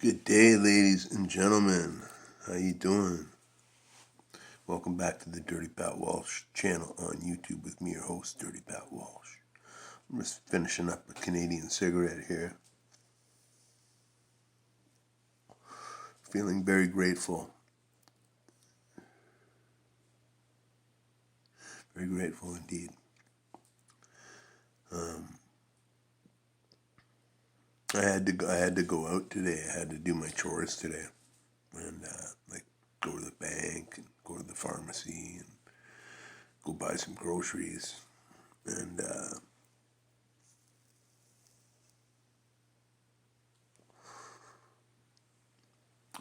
Good day, ladies and gentlemen. How you doing? Welcome back to the Dirty Pat Walsh channel on YouTube with me, your host, Dirty Pat Walsh. I'm just finishing up a Canadian cigarette here. Feeling very grateful. Very grateful indeed. I had to go out today. I had to do my chores today, and like go to the bank and go to the pharmacy and go buy some groceries. And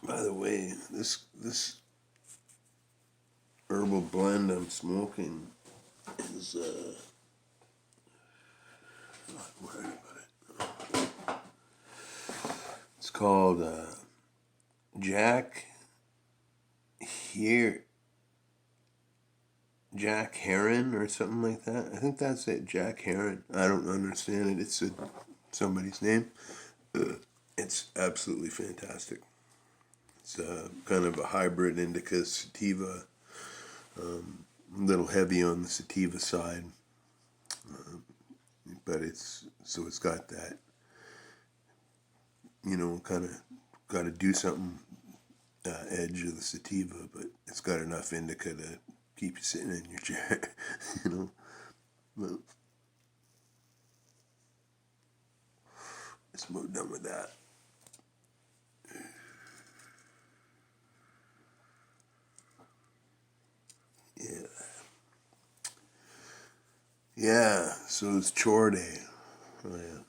by the way, this herbal blend I'm smoking is not worried about it. It's called Jack Heron or something like that. I think that's it, Jack Heron. I don't understand it. It's somebody's name. It's absolutely fantastic. It's kind of a hybrid indica sativa. A little heavy on the sativa side, but it's got that, kind of got to do something edge of the sativa, but it's got enough indica to keep you sitting in your chair, But let's move done with that. Yeah. So it's chore day. Oh yeah.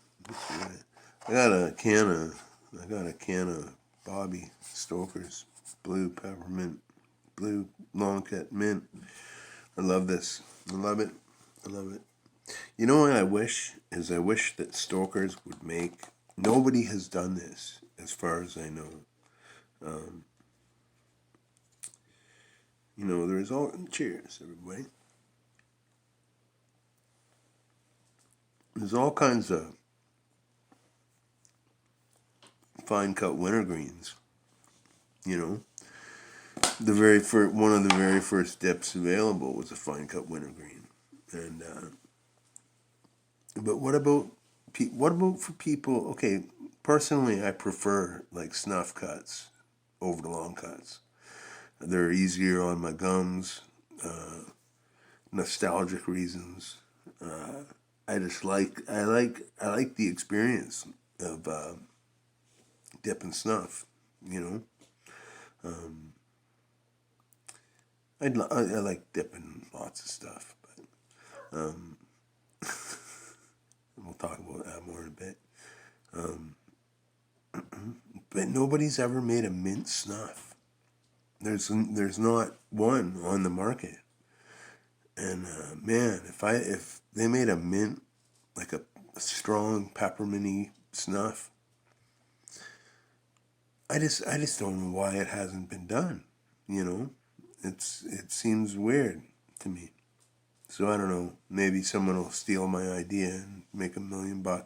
I got a can of Bobby Stoker's blue peppermint, blue long cut mint. I love this. I love it. I love it. You know what I wish that Stoker's would make. Nobody has done this, as far as I know. There's all cheers, everybody. There's all kinds of fine cut wintergreens. One of the very first dips available was a fine cut wintergreen, and but what about for people? Okay, personally, I prefer like snuff cuts over the long cuts. They're easier on my gums, nostalgic reasons. I like the experience of dipping snuff. I like dipping lots of stuff, but we'll talk about that more in a bit. But nobody's ever made a mint snuff. There's not one on the market. And man, if they made a mint, like a strong pepperminty snuff, I just don't know why it hasn't been done. It seems weird to me. So I don't know. Maybe someone will steal my idea and make $1 million or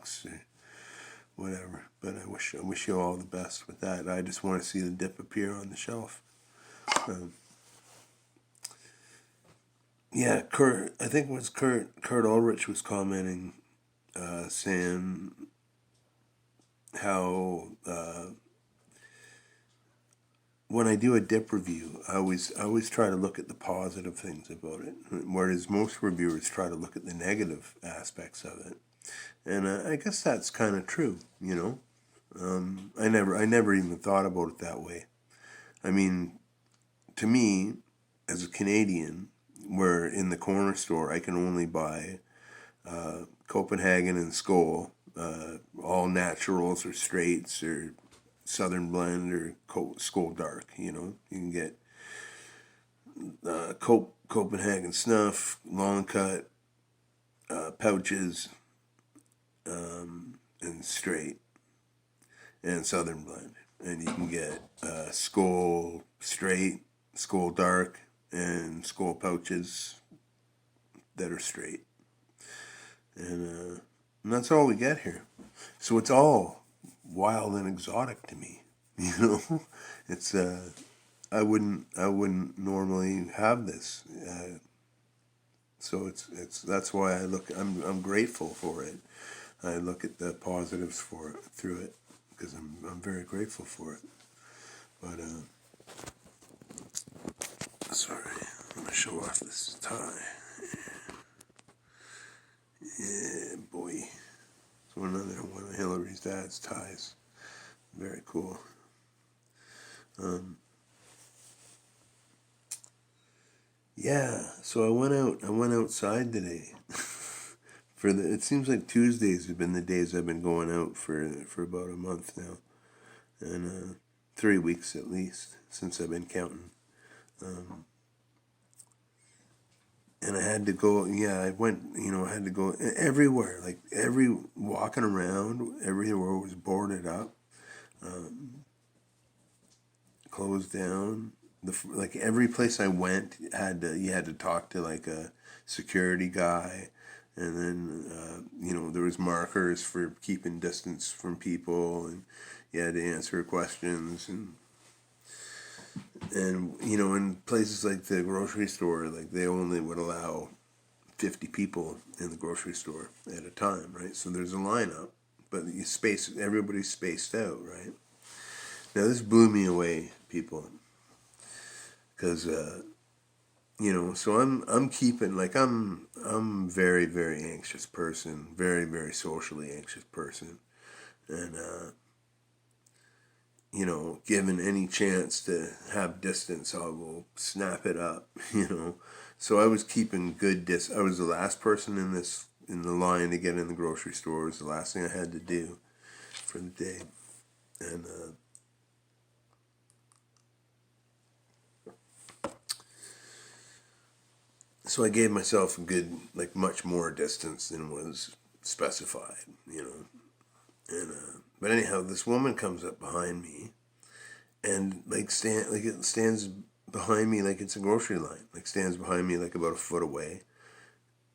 whatever. But I wish you all the best with that. I just want to see the dip appear on the shelf. Yeah, I think it was Kurt Ulrich was commenting, saying how when I do a dip review, I always try to look at the positive things about it, whereas most reviewers try to look at the negative aspects of it. And I guess that's kind of true, I never even thought about it that way. I mean, to me, as a Canadian, where in the corner store I can only buy Copenhagen and Skol, all naturals or straights or Southern Blend or Skol Dark. You can get Copenhagen Snuff, long cut, pouches, and straight, and Southern Blend. And you can get Skol Straight, Skol Dark, and Skol pouches that are straight. And that's all we get here. So it's all wild and exotic to me. You know, it's I wouldn't normally have this. So it's that's why I'm grateful for it. I look at the positives for it through it because I'm very grateful for it. But sorry, I'm gonna show off this tie. Yeah, boy, it's one of Hillary's dad's ties. Very cool. Um, yeah, so I went outside today. It seems like Tuesdays have been the days I've been going out for about a month now, and 3 weeks at least since I've been counting. Um, and I had to go. Yeah, I went. I had to go everywhere. Like walking around, everywhere was boarded up, um, closed down. Like every place I went you had to talk to like a security guy, and then there was markers for keeping distance from people, and you had to answer questions, and in places like the grocery store, like they only would allow 50 people in the grocery store at a time, right? So there's a lineup, but everybody's spaced out, right? Now this blew me away, people, because so I'm keeping like I'm very very anxious person, very very socially anxious person, and given any chance to have distance, I will snap it up, So I was keeping I was the last person in the line to get in the grocery store. It was the last thing I had to do for the day, and so I gave myself a good, like, much more distance than was specified, And but anyhow, this woman comes up behind me and it stands behind me like it's a grocery line, like stands behind me like about a foot away,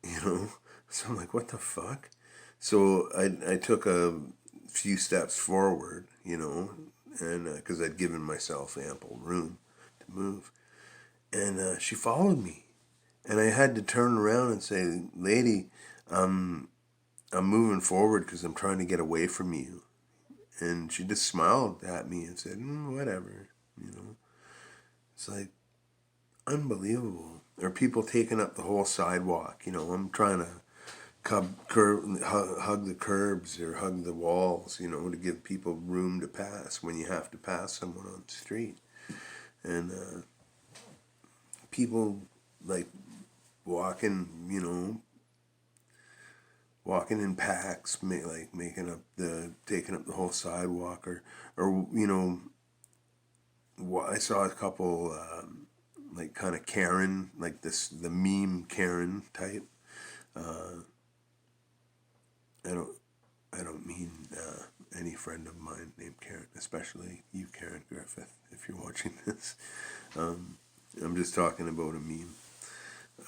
you know. So I'm like, what the fuck? So I took a few steps forward, and because I'd given myself ample room to move, and she followed me, and I had to turn around and say, "Lady, I'm moving forward because I'm trying to get away from you." And she just smiled at me and said, "Whatever," you know. It's like unbelievable. There are people taking up the whole sidewalk. I'm trying to hug the curbs or hug the walls, to give people room to pass when you have to pass someone on the street. And people like walking, walking in packs, taking up the whole sidewalk, or I saw a couple like kind of Karen, like the meme Karen type. Uh, I don't I don't mean any friend of mine named Karen, especially you, Karen Griffith, if you're watching this. Um, I'm just talking about a meme.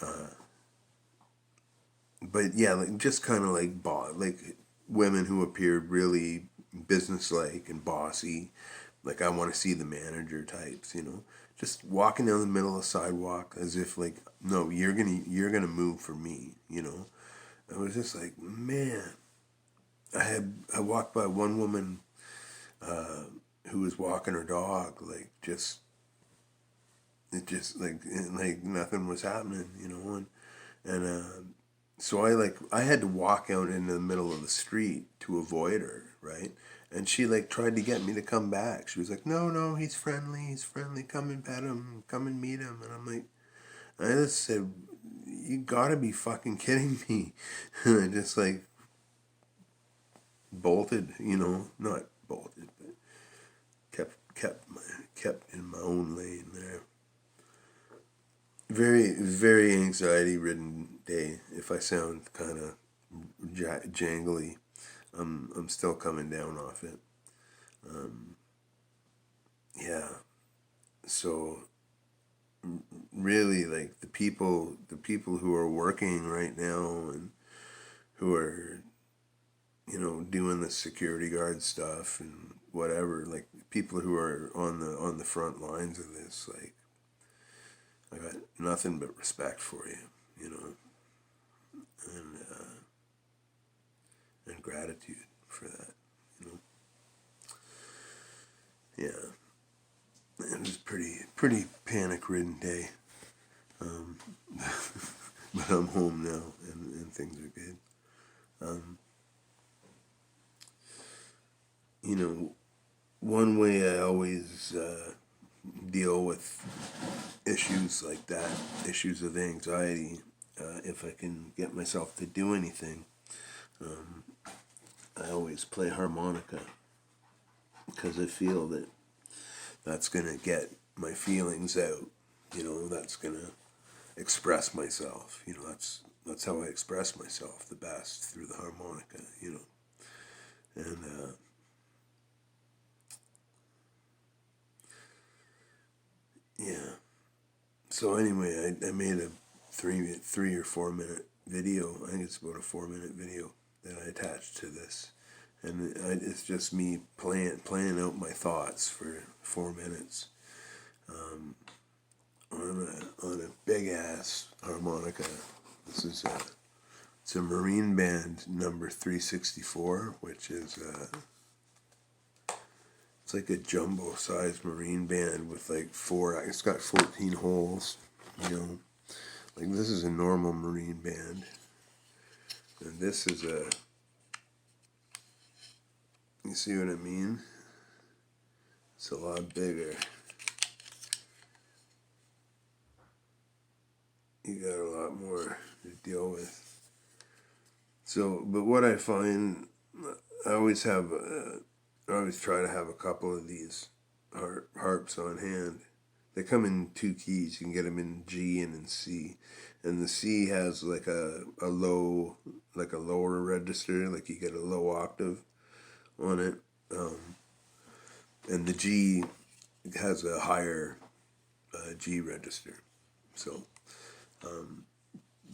Uh, but yeah, like just kind of like women who appeared really businesslike and bossy. Like I want to see the manager types, just walking down the middle of the sidewalk as if like, no, you're gonna move for me. I was just like, man. I walked by one woman uh, who was walking her dog, like like nothing was happening. And so I had to walk out into the middle of the street to avoid her, right? And she like tried to get me to come back. She was like, "No, no, he's friendly. Come and pet him, come and meet him." And I'm like, I just said, "You gotta be fucking kidding me!" And I just like bolted, not bolted, but kept in my own lane there. Very very anxiety ridden day. If I sound kind of jangly, I'm still coming down off it. Um, yeah. So really, like the people who are working right now and who are doing the security guard stuff and whatever, like people who are on the front lines of this, like I got nothing but respect for you, and gratitude for that, Yeah, it was pretty panic-ridden day, but I'm home now and things are good. One way I always deal with issues like that, issues of anxiety, if I can get myself to do anything, I always play harmonica because I feel that that's going to get my feelings out. That's going to express myself. That's how I express myself the best, through the harmonica. And yeah. So anyway, I made a 3 or 4 minute video. I think it's about a 4 minute video that I attached to this, and it's just me playing out my thoughts for 4 minutes, on a big ass harmonica. It's a Marine Band number 364, which is it's like a jumbo sized Marine Band with like it's got 14 holes, like this is a normal Marine Band, and this is you see what I mean? It's a lot bigger. You got a lot more to deal with. So, but what I find, I always try to have a couple of these harps on hand. They come in 2 keys. You can get them in G and in C. And the C has like a lower register, like you get a low octave on it. And the G has a higher G register. So,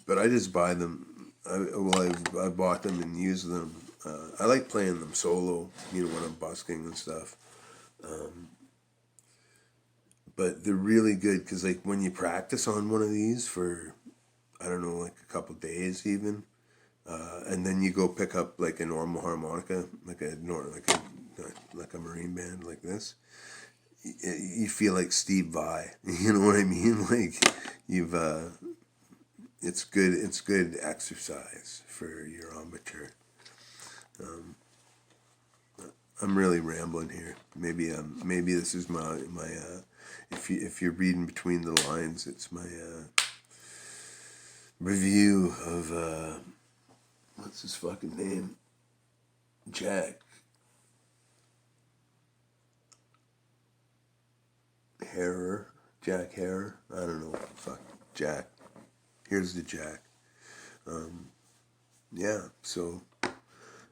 but I just buy them. I bought them and used them. I like playing them solo, when I'm busking and stuff. But they're really good because, like, when you practice on one of these for, I don't know, like a couple days even, and then you go pick up like a normal harmonica, like a Marine Band like this, you feel like Steve Vai. You know what I mean? Like you've. It's good exercise for your amateur. I'm really rambling here. Maybe this is my if you're reading between the lines, it's my review of what's his fucking name? Jack Harrer. Jack Harrer. I don't know. Fuck Jack. Here's the Jack. Yeah, so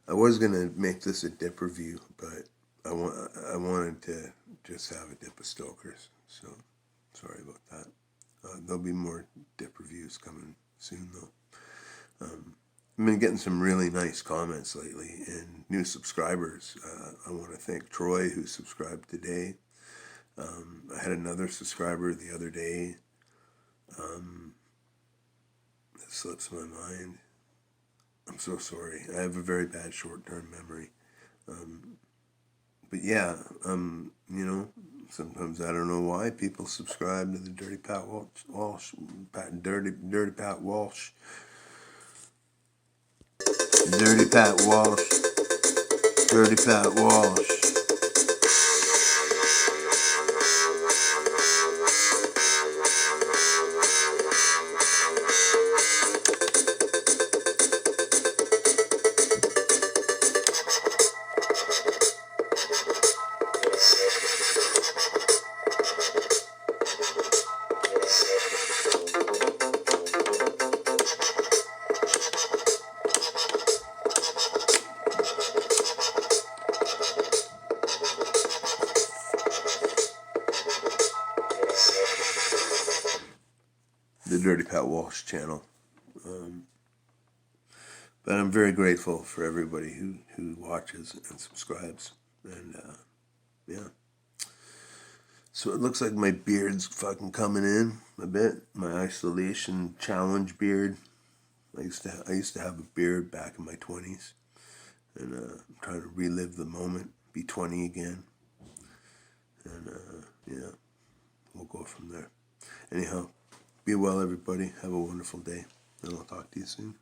I was gonna make this a dip review, but I wanted to just have a dip of Stoker's. So sorry about that. There'll be more dip reviews coming soon, though. I've been getting some really nice comments lately and new subscribers. I want to thank Troy, who subscribed today. I had another subscriber the other day. That slips my mind. I'm so sorry. I have a very bad short-term memory. But yeah, sometimes I don't know why people subscribe to the Dirty Pat Walsh, Dirty Pat Walsh, Dirty Pat Walsh, Dirty Pat Walsh. The Dirty Pat Walsh channel. But I'm very grateful for everybody who watches and subscribes. And yeah. So it looks like my beard's fucking coming in a bit. My isolation challenge beard. I used to have a beard back in my 20s. And I'm trying to relive the moment, be 20 again. And yeah, we'll go from there. Anyhow, be well, everybody. Have a wonderful day. And I'll talk to you soon.